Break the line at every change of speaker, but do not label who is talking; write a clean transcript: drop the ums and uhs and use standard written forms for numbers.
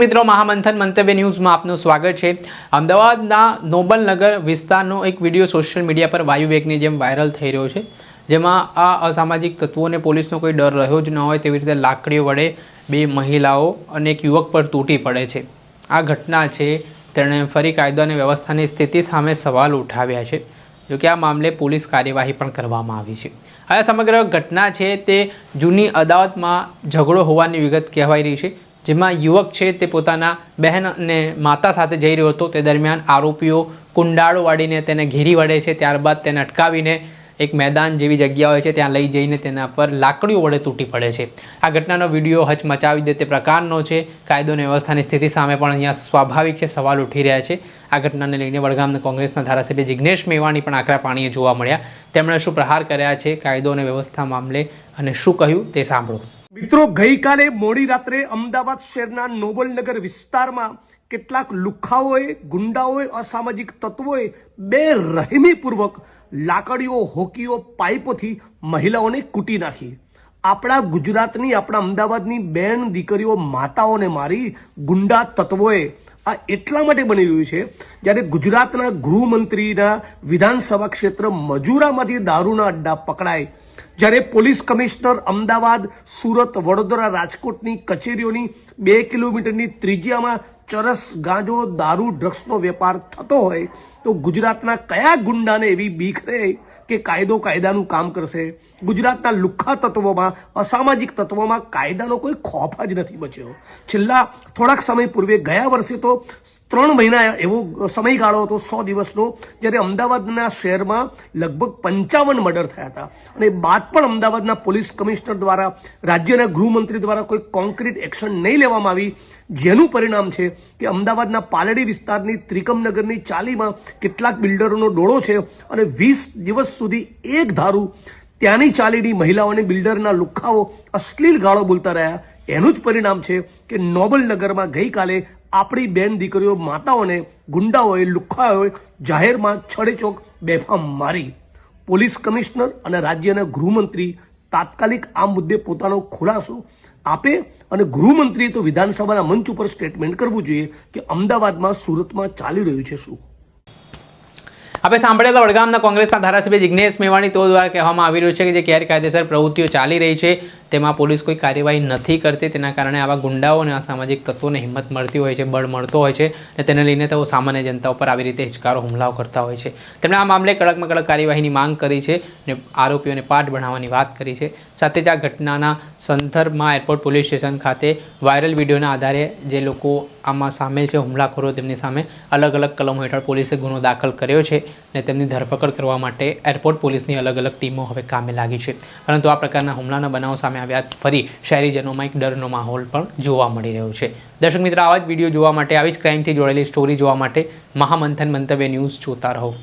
મિત્રો મહામંથન મંતવ્ય ન્યૂઝમાં આપનું સ્વાગત છે। અમદાવાદના નોબલનગર વિસ્તારનો એક વિડીયો સોશિયલ મીડિયા પર વાયુવેગની જેમ વાયરલ થઈ રહ્યો છે, જેમાં આ અસામાજિક તત્વોને પોલીસનો કોઈ ડર રહ્યો જ ન હોય તેવી રીતે લાકડીઓ વડે બે મહિલાઓ અને એક યુવક પર તૂટી પડે છે। આ ઘટના છે તેણે ફરી કાયદો અને વ્યવસ્થાની સ્થિતિ સામે સવાલ ઉઠાવ્યા છે, જો કે આ મામલે પોલીસ કાર્યવાહી પણ કરવામાં આવી છે। આ સમગ્ર ઘટના છે તે જૂની અદાવતમાં ઝઘડો હોવાની વિગત કહેવાઈ રહી છે, જેમાં યુવક છે તે પોતાના બહેન અને માતા સાથે જઈ રહ્યો હતો। તે દરમિયાન આરોપીઓ કુંડાળો વાળીને તેને ઘેરી વળે છે, ત્યારબાદ તેને અટકાવીને એક મેદાન જેવી જગ્યા હોય છે ત્યાં લઈ જઈને તેના પર લાકડીઓ વડે તૂટી પડે છે। આ ઘટનાનો વિડીયો હચમચાવી દે તે પ્રકારનો છે। કાયદો અને વ્યવસ્થાની સ્થિતિ સામે પણ અહીંયા સ્વાભાવિક છે સવાલ ઉઠી રહ્યા છે। આ ઘટનાને લઈને વડગામના કોંગ્રેસના ધારાસભ્ય જિગ્નેશ મેવાણી પણ આકરા પાણીએ જોવા મળ્યા। તેમણે શું પ્રહાર કર્યા છે કાયદો અને વ્યવસ્થા મામલે અને શું કહ્યું તે સાંભળો।
મિત્રો, ગઈકાલે મોડી રાત્રે અમદાવાદ શહેરના નોબલનગર વિસ્તારમાં કેટલાક લુખ્ખાઓએ, ગુંડાઓએ, અસામાજિક તત્વોએ બેરહેમીપૂર્વક લાકડીઓ, હોકીઓ, પાઇપોથી મહિલાઓને કૂટી નાખી। આપણા ગુજરાતની, આપણા અમદાવાદની બેન દીકરીઓ, માતાઓને મારી ગુંડા તત્વોએ આ એટલા માટે બની રહ્યું છે જ્યારે ગુજરાતના ગૃહમંત્રીના વિધાનસભા ક્ષેત્ર મજૂરામાંથી દારૂના અડ્ડા પકડાય, જ્યારે પોલીસ કમિશનર અમદાવાદ, સુરત, વડોદરા, રાજકોટની કચેરીઓની 2 કિલોમીટરની ત્રિજ્યામાં ચરસ, ગાંજો, દારૂ, ડ્રગ્સનો વેપાર થતો હોય તો ગુજરાતના કયા ગુંડાને એવી બીક રહે કે કાયદો કાયદાનું કામ કરશે? ગુજરાતના લુખ્ખા તત્વોમાં, અસામાજિક તત્વોમાં કાયદાનો કોઈ ખોફ જ નથી બચ્યો। છેલ્લા થોડાક સમય પૂર્વે, ગયા વર્ષે તો 3 મહિના એવો સમયગાળો હતો 100 દિવસનો, જ્યારે અમદાવાદના શહેરમાં લગભગ 55 મર્ડર થયા હતા અને બાદ પણ અમદાવાદના પોલીસ કમિશનર દ્વારા, રાજ્યના ગૃહમંત્રી દ્વારા કોઈ કોન્ક્રીટ એક્શન નહીં લેવામાં આવી, જેનું પરિણામ છે કે અમદાવાદના પાલડી વિસ્તારની ત્રિકમનગરની ચાલીમાં કેટલાક બિલ્ડરોનો ડોળો છે અને 20 દિવસ સુધી એક ધારું ત્યાંની ચાલીની મહિલાઓને બિલ્ડરના લુખ્ખાઓ અશ્લીલ ગાળો બોલતા રહ્યા। એનું જ પરિણામ છે કે નોબલનગરમાં ગઈકાલે આપણી બેન દીકરીઓ, માતાઓને ગુંડાઓએ, લુખ્ખાઓએ જાહેરમાં છડેચોક બેફામ મારી। પોલીસ કમિશનર અને રાજ્યના ગૃહમંત્રી તાત્કાલિક આ મુદ્દે પોતાનો ખુલાસો આપે અને ગૃહમંત્રીએ તો વિધાનસભાના મંચ ઉપર સ્ટેટમેન્ટ કરવું જોઈએ કે અમદાવાદમાં, સુરતમાં ચાલી રહ્યું છે શું।
આપણે સાંભળ્યા હતા વડગામના કોંગ્રેસના ધારાસભ્ય જિગ્નેશ મેવાણી તો દ્વારા કહેવામાં આવી રહ્યું છે કે જે ગેરકાયદેસર પ્રવૃત્તિઓ ચાલી રહી છે તેમાં પોલીસ કોઈ કાર્યવાહી નથી કરતી, તેના કારણે આવા ગુંડાઓ અને અસામાજિક તત્વોને હિંમત મળતી હોય છે, બળ મળતો હોય છે અને તેને લઈને તેઓ સામાન્ય જનતા ઉપર આવી રીતે હિચકારો હુમલાઓ કરતા હોય છે। તેમણે આ મામલે કડકમાં કડક કાર્યવાહીની માંગ કરી છે અને આરોપીઓને પાઠ ભણાવવાની વાત કરી છે। સાથે જ આ ઘટનાના સંદર્ભમાં એરપોર્ટ પોલીસ સ્ટેશન ખાતે વાયરલ વિડીયોના આધારે જે લોકો આમાં સામેલ છે, હુમલાખોરો, તેમની સામે અલગ અલગ કલમો હેઠળ પોલીસે ગુનો દાખલ કર્યો છે અને તેમની ધરપકડ કરવા માટે એરપોર્ટ પોલીસની અલગ અલગ ટીમો હવે કામે લાગી છે। પરંતુ આ પ્રકારના હુમલાના બનાવો સામે આવ્યા ફરી શહેરીજનોમાં એક ડરનો માહોલ પણ જોવા મળી રહ્યો છે। દર્શક મિત્રો, આવા જ વિડીયો જોવા માટે, આવી જ ક્રાઇમથી જોડાયેલી સ્ટોરી જોવા માટે મહામંથન મંતવ્ય ન્યૂઝ જોતા રહો।